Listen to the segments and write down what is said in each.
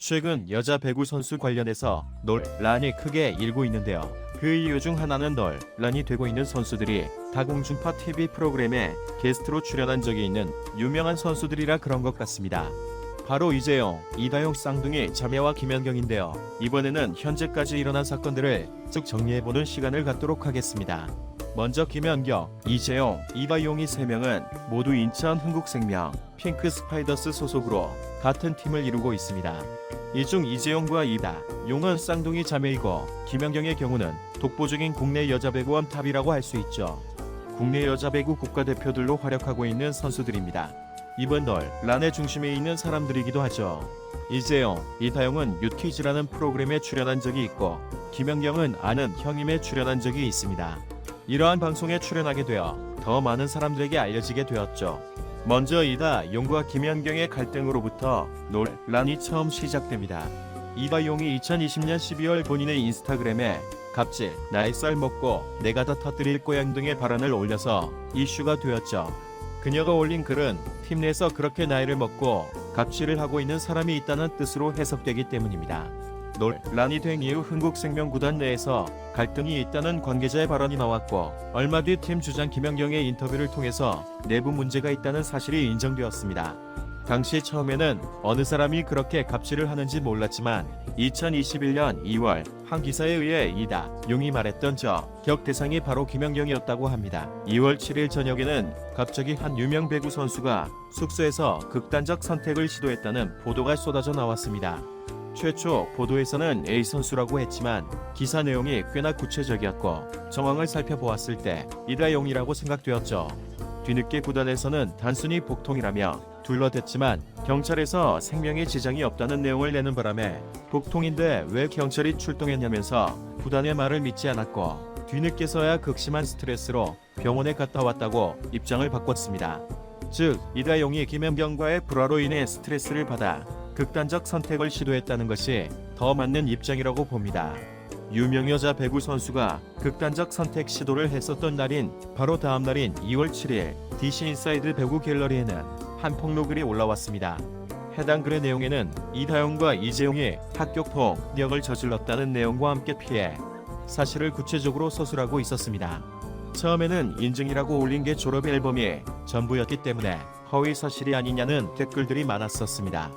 최근 여자 배구 선수 관련해서 논란이 크게 일고 있는데요. 그 이유 중 하나는 논란이 되고 있는 선수들이 다공중파 TV 프로그램에 게스트로 출연한 적이 있는 유명한 선수들이라 그런 것 같습니다. 바로 이재용, 이다용 쌍둥이 자매와 김연경인데요. 이번에는 현재까지 일어난 사건들을 쭉 정리해보는 시간을 갖도록 하겠습니다. 먼저 김연경, 이재용, 이다용이 3명은 모두 인천 흥국생명, 핑크스파이더스 소속으로 같은 팀을 이루고 있습니다. 이 중 이재용과 이다용은 쌍둥이 자매이고 김연경의 경우는 독보적인 국내 여자 배구원 탑이라고 할 수 있죠. 국내 여자 배구 국가대표들로 활약하고 있는 선수들입니다. 이번 논란의 중심에 있는 사람들이기도 하죠. 이재용, 이다용은 유퀴즈라는 프로그램에 출연한 적이 있고 김연경은 아는 형님에 출연한 적이 있습니다. 이러한 방송에 출연하게 되어 더 많은 사람들에게 알려지게 되었죠. 먼저 이다용과 김연경의 갈등으로부터 논란이 처음 시작됩니다. 이다용이 2020년 12월 본인의 인스타그램에 갑질, 나의 쌀 먹고 내가 다 터뜨릴 거야 등의 발언을 올려서 이슈가 되었죠. 그녀가 올린 글은 팀 내에서 그렇게 나이를 먹고 갑질을 하고 있는 사람이 있다는 뜻으로 해석되기 때문입니다. 논란이 된 이후 흥국생명 구단 내에서 갈등이 있다는 관계자의 발언이 나왔고 얼마 뒤 팀 주장 김연경의 인터뷰를 통해서 내부 문제가 있다는 사실이 인정되었습니다. 당시 처음에는 어느 사람이 그렇게 갑질을 하는지 몰랐지만 2021년 2월 한 기사에 의해 이다용이 말했던 저격 대상이 바로 김연경이었다고 합니다. 2월 7일 저녁에는 갑자기 한 유명 배구 선수가 숙소에서 극단적 선택을 시도했다는 보도가 쏟아져 나왔습니다. 최초 보도에서는 A 선수라고 했지만 기사 내용이 꽤나 구체적이었고 정황을 살펴보았을 때 이다용이라고 생각되었죠. 뒤늦게 구단에서는 단순히 복통이라며 둘러댔지만 경찰에서 생명에 지장이 없다는 내용을 내는 바람에 복통인데 왜 경찰이 출동했냐면서 구단의 말을 믿지 않았고 뒤늦게서야 극심한 스트레스로 병원에 갔다 왔다고 입장을 바꿨습니다. 즉 이다용이 김연경과의 불화로 인해 스트레스를 받아 극단적 선택을 시도했다는 것이 더 맞는 입장이라고 봅니다. 유명 여자 배구 선수가 극단적 선택 시도를 했었던 날인 바로 다음 날인 2월 7일 DC 인사이드 배구 갤러리에는 한 폭로글이 올라왔습니다. 해당 글의 내용에는 이다용과 이재용이 학교 폭력을 저질렀다는 내용과 함께 피해 사실을 구체적으로 서술하고 있었습니다. 처음에는 인증이라고 올린 게 졸업 앨범이 전부였기 때문에 허위 사실이 아니냐는 댓글들이 많았었습니다.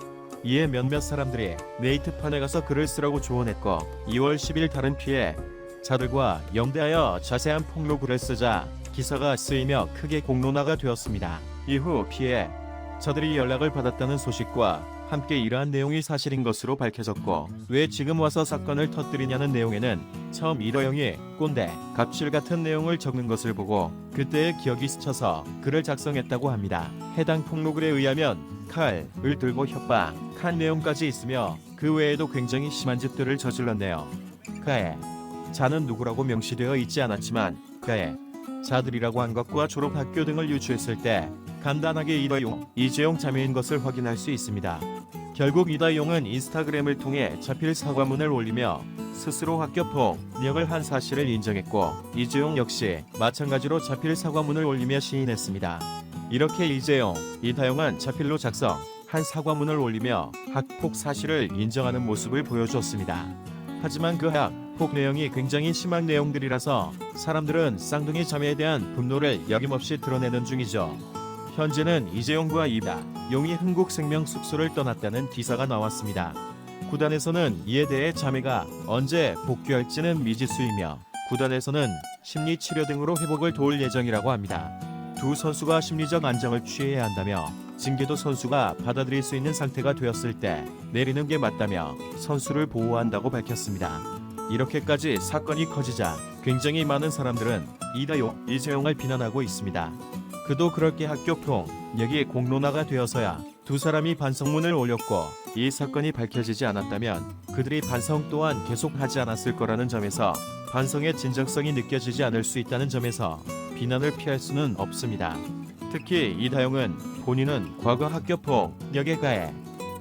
이에 몇몇 사람들이 네이트판에 가서 글을 쓰라고 조언했고 2월 10일 다른 피해자들과 연대하여 자세한 폭로글을 쓰자 기사가 쓰이며 크게 공론화가 되었습니다. 이후 피해자들이 연락을 받았다는 소식과 함께 이러한 내용이 사실인 것으로 밝혀졌고 왜 지금 와서 사건을 터뜨리냐는 내용에는 처음 이다용이 꼰대, 갑질 같은 내용을 적는 것을 보고 그때의 기억이 스쳐서 글을 작성했다고 합니다. 해당 폭로글에 의하면 칼을 들고 협박한 내용까지 있으며 그 외에도 굉장히 심한 짓들을 저질렀네요. 가해 자는 누구라고 명시되어 있지 않았지만 가해 자들이라고 한 것과 졸업학교 등을 유추했을 때 간단하게 이다용, 이재용 자매인 것을 확인할 수 있습니다. 결국 이다용은 인스타그램을 통해 자필 사과문을 올리며 스스로 학교 폭력을 한 사실을 인정했고 이재용 역시 마찬가지로 자필 사과문을 올리며 시인했습니다. 이렇게 이재용, 이다용은 자필로 작성한 사과문을 올리며 학폭 사실을 인정하는 모습을 보여줬습니다. 하지만 그 학폭 내용이 굉장히 심한 내용들이라서 사람들은 쌍둥이 자매에 대한 분노를 여김없이 드러내는 중이죠. 현재는 이재용과 이다용이 흥국생명 숙소를 떠났다는 기사가 나왔습니다. 구단에서는 이에 대해 자매가 언제 복귀할지는 미지수이며 구단에서는 심리치료 등으로 회복을 도울 예정이라고 합니다. 두 선수가 심리적 안정을 취해야 한다며 징계도 선수가 받아들일 수 있는 상태가 되었을 때 내리는 게 맞다며 선수를 보호한다고 밝혔습니다. 이렇게까지 사건이 커지자 굉장히 많은 사람들은 이다용, 이재용을 비난하고 있습니다. 그도 그럴 게 학교 폭력이 공론화가 되어서야 두 사람이 반성문을 올렸고 이 사건이 밝혀지지 않았다면 그들이 반성 또한 계속하지 않았을 거라는 점에서 반성의 진정성이 느껴지지 않을 수 있다는 점에서 비난을 피할 수는 없습니다. 특히 이다용은 본인은 과거 학교 폭력의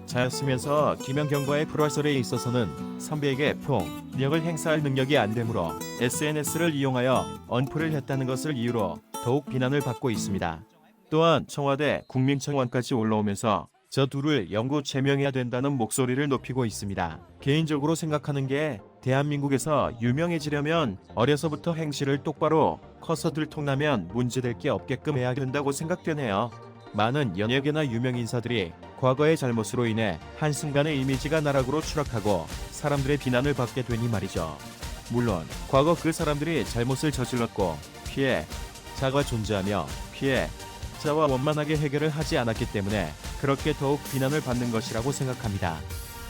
가해자였으면서 김연경과의 불화설에 있어서는 선배에게 폭력을 행사할 능력이 안 되므로 SNS를 이용하여 언플을 했다는 것을 이유로 더욱 비난을 받고 있습니다. 또한 청와대 국민청원까지 올라오면서 저 둘을 영구 제명해야 된다는 목소리를 높이고 있습니다. 개인적으로 생각하는 게 대한민국에서 유명해지려면 어려서부터 행실을 똑바로 커서 들통나면 문제될 게 없게끔 해야 된다고 생각되네요. 많은 연예계나 유명인사들이 과거의 잘못으로 인해 한순간의 이미지가 나락으로 추락하고 사람들의 비난을 받게 되니 말이죠. 물론 과거 그 사람들이 잘못을 저질렀고 피해자가 존재하며 피해자와 원만하게 해결을 하지 않았기 때문에 그렇게 더욱 비난을 받는 것이라고 생각합니다.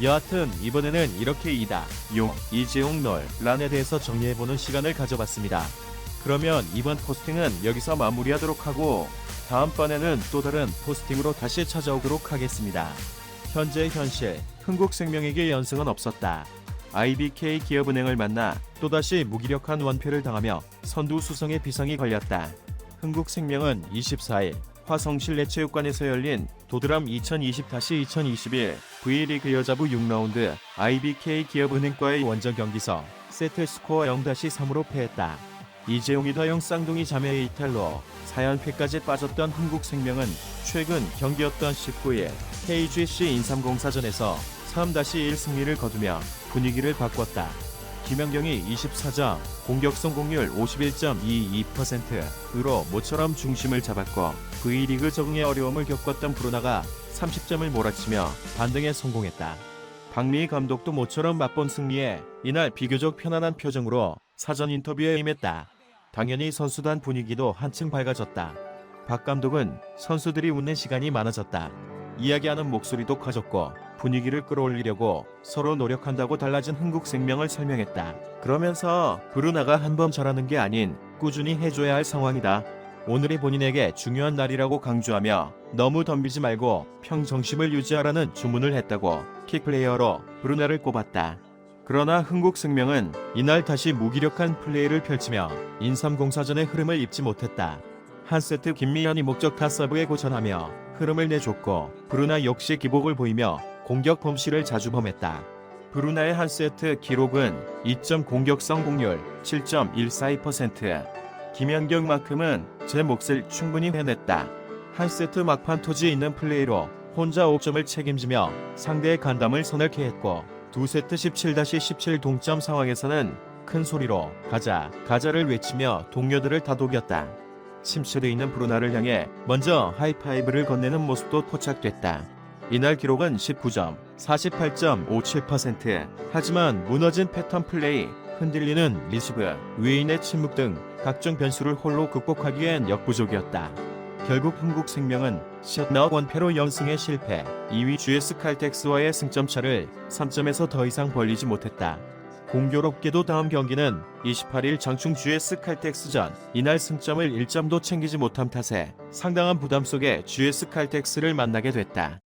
여하튼 이번에는 이렇게 이재용 논란에 대해서 정리해보는 시간을 가져봤습니다. 그러면 이번 포스팅은 여기서 마무리하도록 하고 다음번에는 또 다른 포스팅으로 다시 찾아오도록 하겠습니다. 현재 현실, 흥국생명에게 연승은 없었다. IBK 기업은행을 만나 또다시 무기력한 완패를 당하며 선두수성의 비상이 걸렸다. 흥국생명은 24일 화성실내체육관에서 열린 도드람 2020-2021 V리그 여자부 6라운드 IBK 기업은행과의 원정 경기서 세트스코어 0-3으로 패했다. 이재용이 더영 쌍둥이 자매의 이탈로 4연패까지 빠졌던 흥국생명은 최근 경기였던 19일 KGC 인삼공사전에서 3-1 승리를 거두며 분위기를 바꿨다. 김연경이 24점, 공격 성공률 51.22%으로 모처럼 중심을 잡았고 V리그 적응에 어려움을 겪었던 브루나가 30점을 몰아치며 반등에 성공했다. 박미희 감독도 모처럼 맛본 승리에 이날 비교적 편안한 표정으로 사전 인터뷰에 임했다. 당연히 선수단 분위기도 한층 밝아졌다. 박 감독은 선수들이 웃는 시간이 많아졌다. 이야기하는 목소리도 커졌고 분위기를 끌어올리려고 서로 노력한다고 달라진 흥국생명을 설명했다. 그러면서 브루나가 한 번 잘하는 게 아닌 꾸준히 해줘야 할 상황이다. 오늘이 본인에게 중요한 날이라고 강조하며 너무 덤비지 말고 평정심을 유지하라는 주문을 했다고 킥플레이어로 브루나를 꼽았다. 그러나 흥국생명은 이날 다시 무기력한 플레이를 펼치며 인삼공사전의 흐름을 잇지 못했다. 한 세트 김미연이 목적타 서브에 고전하며 흐름을 내줬고 브루나 역시 기복을 보이며 공격 범실을 자주 범했다. 브루나의 한 세트 기록은 2점 공격 성공률 7.142%. 김연경만큼은 제 몫을 충분히 해냈다. 한 세트 막판 토지 있는 플레이로 혼자 5점을 책임지며 상대의 간담을 서늘케 했고 두 세트 17-17 동점 상황에서는 큰 소리로 가자를 외치며 동료들을 다독였다. 침체돼 있는 브루나를 향해 먼저 하이파이브를 건네는 모습도 포착됐다. 이날 기록은 19점, 48.57%. 하지만 무너진 패턴 플레이, 흔들리는 리시브, 외인의 침묵 등 각종 변수를 홀로 극복하기엔 역부족이었다. 결국 흥국생명은 셧아웃 원패로 연승에 실패, 2위 GS 칼텍스와의 승점차를 3점에서 더 이상 벌리지 못했다. 공교롭게도 다음 경기는 28일 장충 GS 칼텍스전, 이날 승점을 1점도 챙기지 못한 탓에 상당한 부담 속에 GS 칼텍스를 만나게 됐다.